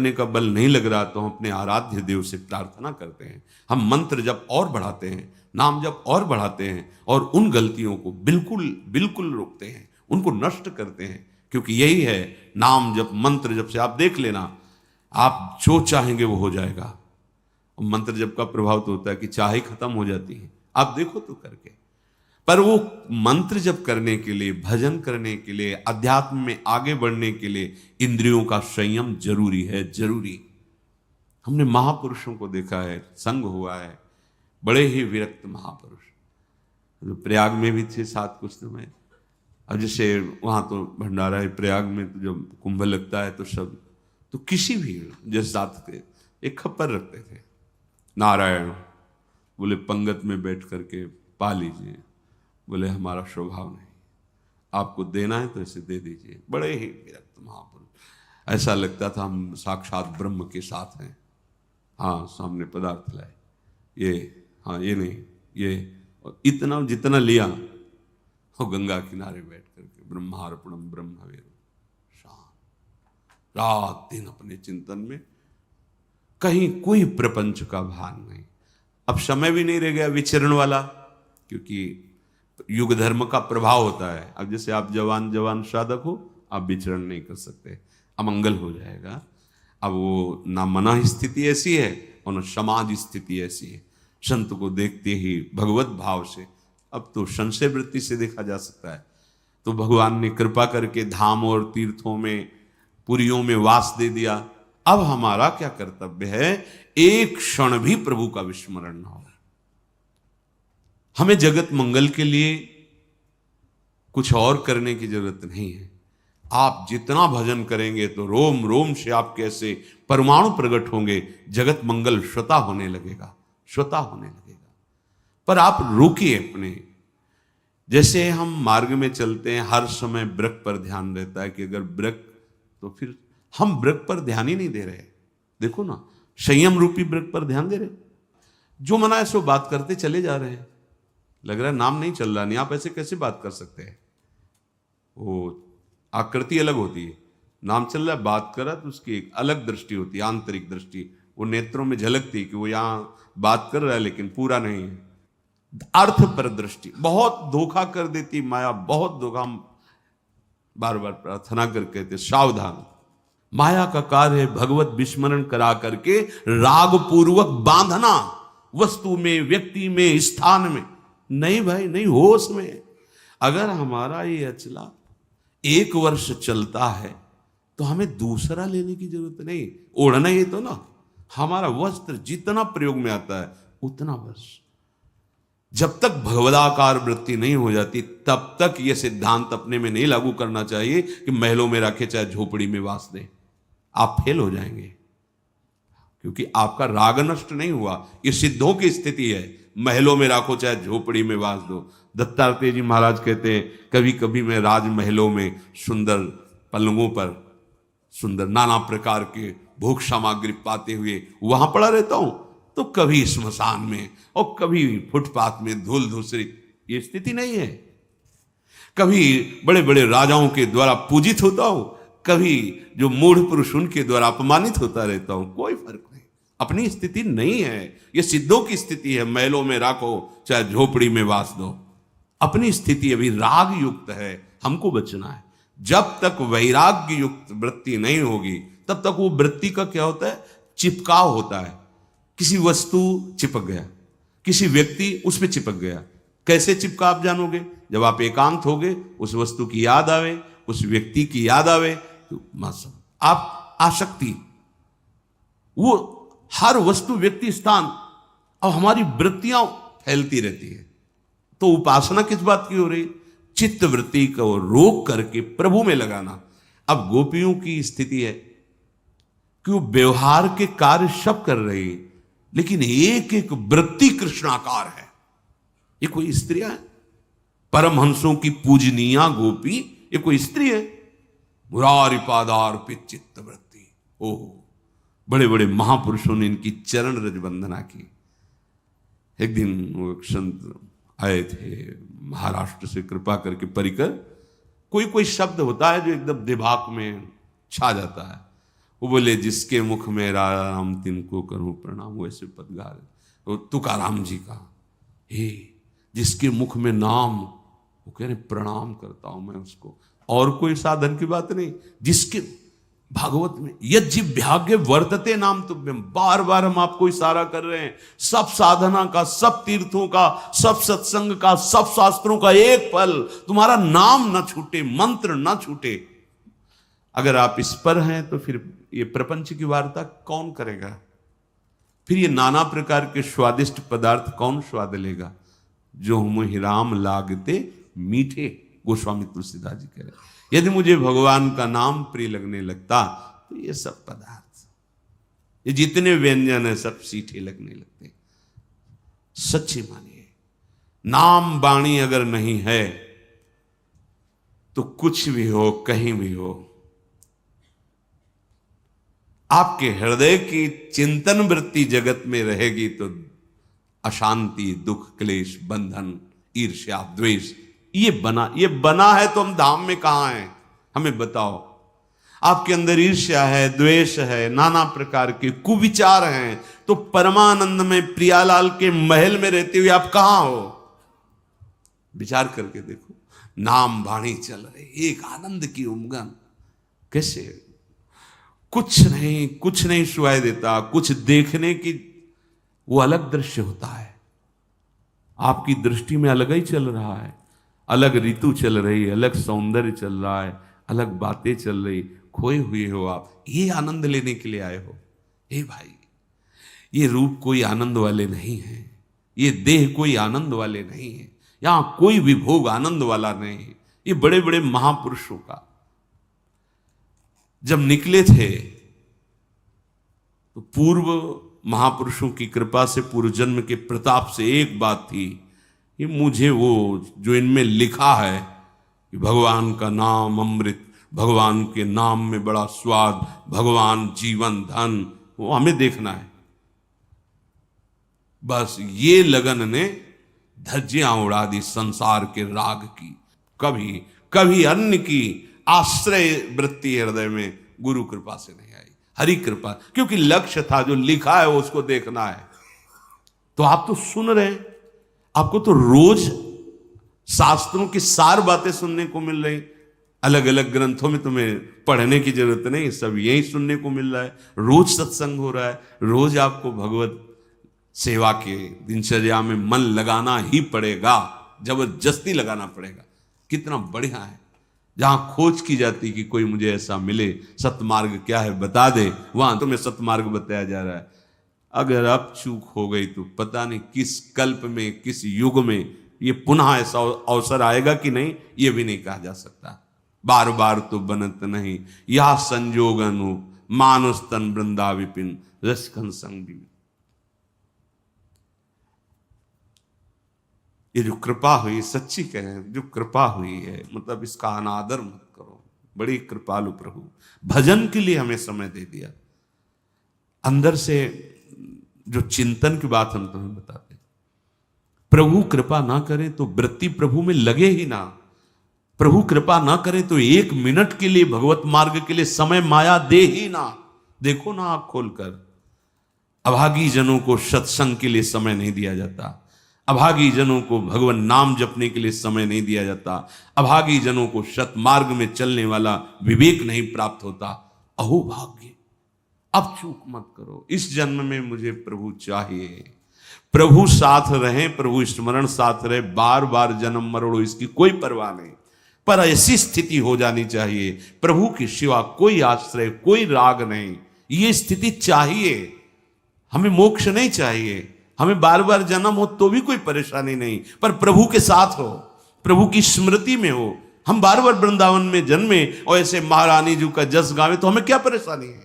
करने का बल नहीं लग रहा तो हम अपने आराध्य देव से प्रार्थना करते हैं। हम मंत्र जप और बढ़ाते हैं, नाम जप और बढ़ाते हैं और उन गलतियों को बिल्कुल बिल्कुल रोकते हैं, उनको नष्ट करते हैं। क्योंकि यही है नाम जप मंत्र जप से, आप देख लेना, आप जो चाहेंगे वो हो जाएगा। मंत्र जप का प्रभाव तो होता है कि चाहे खत्म हो जाती है, आप देखो तो करके। पर वो मंत्र जप करने के लिए, भजन करने के लिए, अध्यात्म में आगे बढ़ने के लिए इंद्रियों का संयम जरूरी है, जरूरी। हमने महापुरुषों को देखा है, संग हुआ है, बड़े ही विरक्त महापुरुष, तो प्रयाग में भी थे साथ कुछ समय। अब जैसे वहां तो भंडारा है प्रयाग में, तो जब कुंभ लगता है तो सब, तो किसी भी जैसे साथ थे, एक खप्पर रखते थे, नारायण बोले पंगत में बैठ करके पा लीजिए, बोले हमारा स्वभाव नहीं, आपको देना है तो इसे दे दीजिए। बड़े ही विरक्त महापुरुष, ऐसा लगता था हम साक्षात ब्रह्म के साथ हैं। हाँ सामने पदार्थ लाए, ये हाँ ये नहीं ये, और इतना जितना लिया वो गंगा किनारे बैठ करके ब्रह्मार्पणम ब्रह्म हवेरु, शांत रात दिन अपने चिंतन में, कहीं कोई प्रपंच का भान नहीं। अब समय भी नहीं रह गया विचरण वाला, क्योंकि युग धर्म का प्रभाव होता है। अब जैसे आप जवान जवान साधक हो, आप विचरण नहीं कर सकते, अमंगल हो जाएगा। अब वो ना मना स्थिति ऐसी है और ना समाज स्थिति ऐसी है। संत को देखते ही भगवत भाव से, अब तो संशय वृत्ति से देखा जा सकता है, तो भगवान ने कृपा करके धाम और तीर्थों में, पुरियों में वास दे दिया। अब हमारा क्या कर्तव्य है, एक क्षण भी प्रभु का विस्मरण ना हो। हमें जगत मंगल के लिए कुछ और करने की जरूरत नहीं है। आप जितना भजन करेंगे तो रोम रोम से आपके ऐसे परमाणु प्रकट होंगे, जगत मंगल स्वतः होने लगेगा, स्वतः होने लगेगा। पर आप रुकिए अपने, जैसे हम मार्ग में चलते हैं, हर समय वृक्ष पर ध्यान रहता है कि अगर वृक्ष, तो फिर हम वृक्ष पर ध्यान ही नहीं दे रहे। देखो ना, संयम रूपी वृक्ष पर ध्यान दे रहे, जो मना है सो बात करते चले जा रहे हैं। लग रहा है नाम नहीं चल रहा, नहीं, आप ऐसे कैसे बात कर सकते हैं? वो आकृति अलग होती है, नाम चल रहा है, बात कर रहा है तो उसकी एक अलग दृष्टि होती है, आंतरिक दृष्टि, वो नेत्रों में झलकती है कि वो यहां बात कर रहा है लेकिन पूरा नहीं है। अर्थ पर दृष्टि बहुत धोखा कर देती माया, बहुत धोखा। हम बार बार प्रार्थना करके कहते सावधान, माया का कार्य है भगवत विस्मरण करा करके राग पूर्वक बांधना, वस्तु में, व्यक्ति में, स्थान में। नहीं भाई नहीं, होश में। अगर हमारा ये अचला 1 वर्ष चलता है तो हमें दूसरा लेने की जरूरत नहीं, ओढ़ना ही तो ना। हमारा वस्त्र जितना प्रयोग में आता है उतना बस। जब तक भगवदाकार वृत्ति नहीं हो जाती तब तक यह सिद्धांत अपने में नहीं लागू करना चाहिए कि महलों में रखे चाहे झोपड़ी में वास दें। आप फेल हो जाएंगे, क्योंकि आपका राग नष्ट नहीं हुआ। ये सिद्धों की स्थिति है, महलों में राखो चाहे झोपड़ी में वास दो। दत्तात्रेय जी महाराज कहते हैं, कभी कभी मैं राजमहलों में सुंदर पलंगों पर सुंदर नाना प्रकार के भोग सामग्री पाते हुए वहां पड़ा रहता हूं, तो कभी स्मशान में और कभी फुटपाथ में धूल धूसरी। ये स्थिति नहीं है। कभी बड़े बड़े राजाओं के द्वारा पूजित होता हूं, कभी जो मूढ़ पुरुष उनके द्वारा अपमानित होता रहता हूं, कोई फर्क नहीं। अपनी स्थिति नहीं है, ये सिद्धों की स्थिति है। महलों में राखो चाहे झोपड़ी में वास दो, अपनी स्थिति अभी राग युक्त है, हमको बचना है। जब तक वैराग्य युक्त वृत्ति नहीं होगी तब तक वो वृत्ति का क्या होता है, चिपकाव होता है। किसी वस्तु चिपक गया, किसी व्यक्ति उस पर चिपक गया। कैसे चिपका आप जानोगे? जब आप एकांत होगे, उस वस्तु की याद आवे, उस व्यक्ति की याद आवे, तो मौसम आप आसक्ति, वो हर वस्तु व्यक्ति स्थान, और हमारी वृत्तियां फैलती रहती है। तो उपासना किस बात की हो रही? चित्त वृत्ति को रोक करके प्रभु में लगाना। अब गोपियों की स्थिति है कि वो व्यवहार के कार्य सब कर रही, लेकिन एक एक वृत्ति कृष्णाकार है। ये कोई स्त्रियां है? परमहंसों की पूजनीया गोपी ये कोई स्त्री है? मुरारी पादार्पित चित्त वृत्ति। ओह, बड़े बड़े महापुरुषों ने इनकी चरण रज वंदना की। एक दिन वो एक संत आए थे महाराष्ट्र से, कृपा करके परिकर। कोई कोई शब्द होता है जो एकदम दिमाग में छा जाता है, वो बोले जिसके मुख में राम तिनको करूं प्रणाम। वैसे पद गा रहे तो तुकाराम जी का, हे जिसके मुख में नाम, वो कह रहे प्रणाम करता हूं मैं उसको। और कोई साधन की बात नहीं, जिसके भागवत में यज्जिभ्यागे वर्तते नाम तुभ्यम, बार बार हम आपको इशारा कर रहे हैं। सब साधना का, सब तीर्थों का, सब सत्संग का, सब शास्त्रों का एक फल, तुम्हारा नाम ना छूटे, मंत्र ना छूटे। अगर आप इस पर हैं तो फिर ये प्रपंच की वार्ता कौन करेगा? फिर ये नाना प्रकार के स्वादिष्ट पदार्थ कौन स्वाद लेगा? जो मुहि राम लागते मीठे, गोस्वामी तुलसीदास जी कह रहे हैं। यदि मुझे भगवान का नाम प्रिय लगने लगता तो ये सब पदार्थ, ये जितने व्यंजन है सब सीठे लगने लगते। सच्ची मानिए, नाम वाणी अगर नहीं है तो कुछ भी हो, कहीं भी हो, आपके हृदय की चिंतन वृत्ति जगत में रहेगी तो अशांति, दुख, क्लेश, बंधन, ईर्ष्या, द्वेष ये बना है। तो हम धाम में कहां हैं? हमें बताओ। आपके अंदर ईर्ष्या है, द्वेष है, नाना प्रकार के कुविचार हैं, तो परमानंद में प्रियालाल के महल में रहते हुए आप कहां हो? विचार करके देखो। नाम वाणी चल रहे, एक आनंद की उमंग, कैसे कुछ नहीं सुनाई देता, कुछ देखने की वो अलग दृश्य होता है। आपकी दृष्टि में अलग ही चल रहा है, अलग ऋतु चल रही है, अलग सौंदर्य चल रहा है, अलग बातें चल रही। खोए हुए हो आप, ये आनंद लेने के लिए आए हो। हे भाई, ये रूप कोई आनंद वाले नहीं है, ये देह कोई आनंद वाले नहीं है, यहां कोई भी भोग आनंद वाला नहीं है। ये बड़े बड़े महापुरुषों का जब निकले थे तो पूर्व महापुरुषों की कृपा से, पूर्व जन्म के प्रताप से एक बात थी कि मुझे वो जो इनमें लिखा है कि भगवान का नाम अमृत, भगवान के नाम में बड़ा स्वाद, भगवान जीवन धन, वो हमें देखना है। बस ये लगन ने धज्जियां उड़ा दी संसार के राग की। कभी अन्य की आश्रय वृत्ति हृदय में गुरु कृपा से नहीं आई, हरि कृपा, क्योंकि लक्ष्य था जो लिखा है उसको देखना है। तो आप तो सुन रहे हैं, आपको तो रोज शास्त्रों की सार बातें सुनने को मिल रही। अलग अलग ग्रंथों में तुम्हें पढ़ने की जरूरत नहीं, सब यही सुनने को मिल रहा है। रोज सत्संग हो रहा है, रोज आपको भगवत सेवा के दिनचर्या में मन लगाना ही पड़ेगा, जबरदस्ती लगाना पड़ेगा। कितना बढ़िया है जहां खोज की जाती कि कोई मुझे ऐसा मिले, सतमार्ग क्या है बता दे, वहां तुम्हें सतमार्ग बताया जा रहा है। अगर अब चूक हो गई तो पता नहीं किस कल्प में, किस युग में ये पुनः ऐसा अवसर आएगा कि नहीं, ये भी नहीं कहा जा सकता। बार बार तो बनत नहीं, यह संजोग अनु मानुष तन वृंदा विपिन रसखन संग। ये जो कृपा हुई, सच्ची कहें जो कृपा हुई है, मतलब इसका अनादर मत करो। बड़ी कृपालु प्रभु, भजन के लिए हमें समय दे दिया। अंदर से जो चिंतन की बात हम तुम्हें बताते, प्रभु कृपा ना करें तो वृत्ति प्रभु में लगे ही ना। प्रभु कृपा ना करें तो एक मिनट के लिए भगवत मार्ग के लिए समय माया दे ही ना। देखो ना आंख खोलकर, अभागी जनों को सत्संग के लिए समय नहीं दिया जाता, अभागी जनों को भगवान नाम जपने के लिए समय नहीं दिया जाता, अभागी जनों को सतमार्ग में चलने वाला विवेक नहीं प्राप्त होता। अहो भाग्य, अब चूक मत करो। इस जन्म में मुझे प्रभु चाहिए, प्रभु साथ रहे, प्रभु स्मरण साथ रहे, बार बार जन्म मरोड़ो इसकी कोई परवाह नहीं, पर ऐसी स्थिति हो जानी चाहिए प्रभु के सिवा कोई आश्रय, कोई राग नहीं। ये स्थिति चाहिए हमें। मोक्ष नहीं चाहिए हमें, बार बार जन्म हो तो भी कोई परेशानी नहीं, पर प्रभु के साथ हो, प्रभु की स्मृति में हो। हम बार बार वृंदावन में जन्मे और ऐसे महारानी जी का जस गावे तो हमें क्या परेशानी है?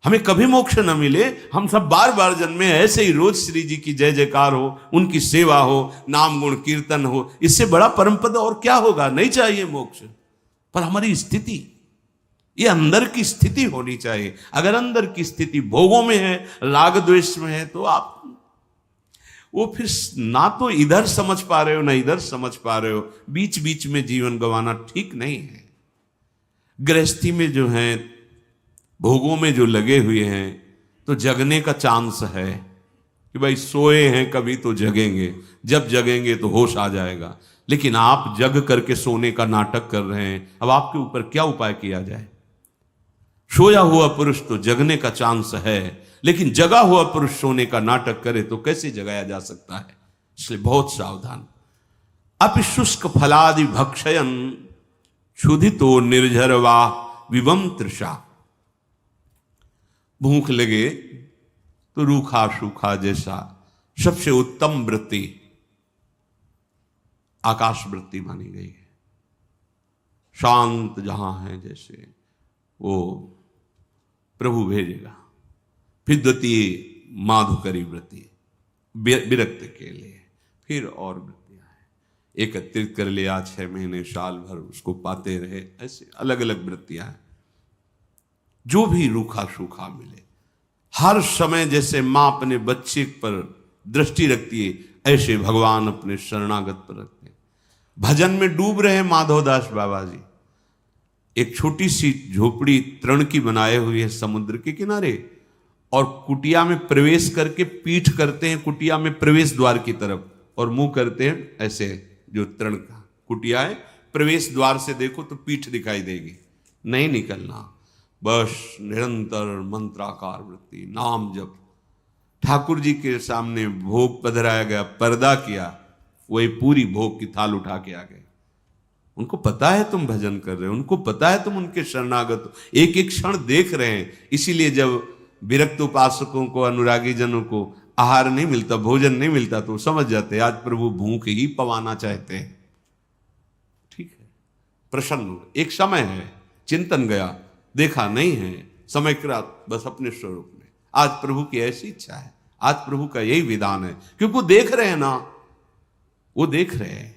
हमें कभी मोक्ष न मिले, हम सब बार बार जन्मे, ऐसे ही रोज श्री जी की जय जयकार हो, उनकी सेवा हो, नाम गुण कीर्तन हो, इससे बड़ा परम पद और क्या होगा? नहीं चाहिए मोक्ष, पर हमारी स्थिति, ये अंदर की स्थिति होनी चाहिए। अगर अंदर की स्थिति भोगों में है, राग द्वेष में है, तो आप वो फिर ना तो इधर समझ पा रहे हो ना इधर समझ पा रहे हो, बीच बीच में जीवन गंवाना ठीक नहीं है। गृहस्थी में जो है भोगों में जो लगे हुए हैं तो जगने का चांस है कि भाई सोए हैं कभी तो जगेंगे, जब जगेंगे तो होश आ जाएगा। लेकिन आप जग करके सोने का नाटक कर रहे हैं। अब आपके ऊपर क्या उपाय किया जाए? सोया हुआ पुरुष तो जगने का चांस है, लेकिन जगा हुआ पुरुष सोने का नाटक करे तो कैसे जगाया जा सकता है? इसलिए बहुत सावधान। अपि शुष्क फलादि भक्षयन क्षुधितो निर्झरवा विवम तृषा। भूख लगे तो रूखा सूखा जैसा सबसे उत्तम वृत्ति आकाश वृत्ति मानी गई है। शांत जहां है जैसे वो प्रभु भेजेगा। फिर द्वितीय माधुकरी वृत्ति विरक्त के लिए, फिर और वृत्तियां हैं। एकत्रित कर लिया 6 महीने साल भर उसको पाते रहे, ऐसे अलग अलग वृत्तियां हैं। जो भी रूखा सूखा मिले, हर समय जैसे मां अपने बच्चे पर दृष्टि रखती है, ऐसे भगवान अपने शरणागत पर रखते हैं। भजन में डूब रहे माधवदास बाबा जी। एक छोटी सी झोपड़ी तृण की बनाए हुई है समुद्र के किनारे, और कुटिया में प्रवेश करके पीठ करते हैं कुटिया में प्रवेश द्वार की तरफ, और मुंह करते हैं ऐसे। जो तृण का कुटिया है, प्रवेश द्वार से देखो तो पीठ दिखाई देगी, नहीं निकलना, बस निरंतर मंत्राकार वृत्ति, नाम जप। ठाकुर जी के सामने भोग पधराया गया, पर्दा किया, वही पूरी भोग की थाल उठा के आ गए। उनको पता है तुम भजन कर रहे हो, उनको पता है तुम उनके शरणागत हो, एक एक क्षण देख रहे हैं। इसीलिए जब विरक्त उपासकों को, अनुरागी जनों को आहार नहीं मिलता, भोजन नहीं मिलता, तो समझ जाते आज प्रभु भूख ही पवाना चाहते हैं। ठीक है, प्रसन्न हो। एक समय है, चिंतन गया, देखा नहीं है, समय कृत बस अपने स्वरूप में। आज प्रभु की ऐसी इच्छा है, आज प्रभु का यही विधान है, क्योंकि वो देख रहे हैं ना, वो देख रहे हैं।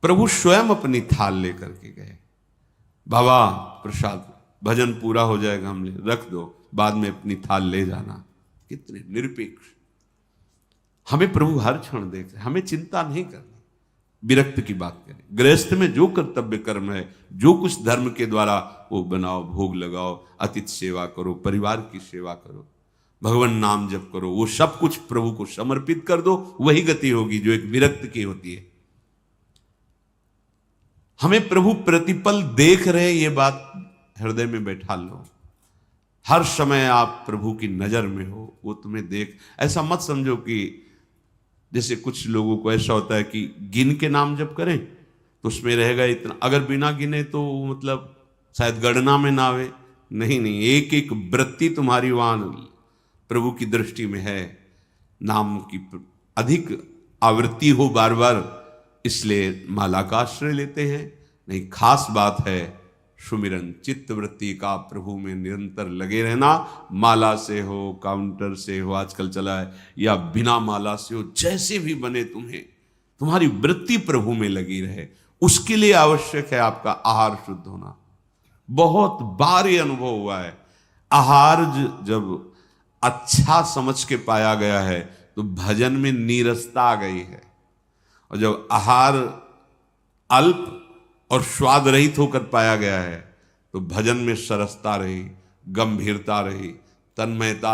प्रभु स्वयं अपनी थाल लेकर के गए। बाबा प्रसाद, भजन पूरा हो जाएगा, हमने रख दो, बाद में अपनी थाल ले जाना। कितने निरपेक्ष। हमें प्रभु हर क्षण देख रहे, हमें चिंता नहीं करनी। विरक्त की बात करें, गृहस्थ में जो कर्तव्य कर्म है, जो कुछ धर्म के द्वारा वो बनाओ, भोग लगाओ, अतिथि सेवा करो, परिवार की सेवा करो, भगवान नाम जप करो, वो सब कुछ प्रभु को समर्पित कर दो। वही गति होगी जो एक विरक्त की होती है। हमें प्रभु प्रतिपल देख रहे, ये बात हृदय में बैठा लो। हर समय आप प्रभु की नजर में हो, वो तुम्हें देख। ऐसा मत समझो कि जैसे कुछ लोगों को ऐसा होता है कि गिन के नाम जप करें तो उसमें रहेगा इतना, अगर बिना गिने तो मतलब शायद गणना में ना आवे। नहीं नहीं, एक एक वृत्ति तुम्हारी वहां प्रभु की दृष्टि में है। नाम की अधिक आवृत्ति हो बार बार, इसलिए माला का आश्रय लेते हैं। नहीं, खास बात है सुमिरन, चित्त वृत्ति का प्रभु में निरंतर लगे रहना। माला से हो, काउंटर से हो, आजकल चला है, या बिना माला से हो, जैसे भी बने तुम्हें, तुम्हारी वृत्ति प्रभु में लगी रहे। उसके लिए आवश्यक है आपका आहार शुद्ध होना। बहुत बार ये अनुभव हुआ है, आहार जब अच्छा समझ के पाया गया है तो भजन में नीरसता आ गई है, और जब आहार अल्प और स्वाद रहित होकर पाया गया है तो भजन में सरसता रही, गंभीरता रही, तन्मयता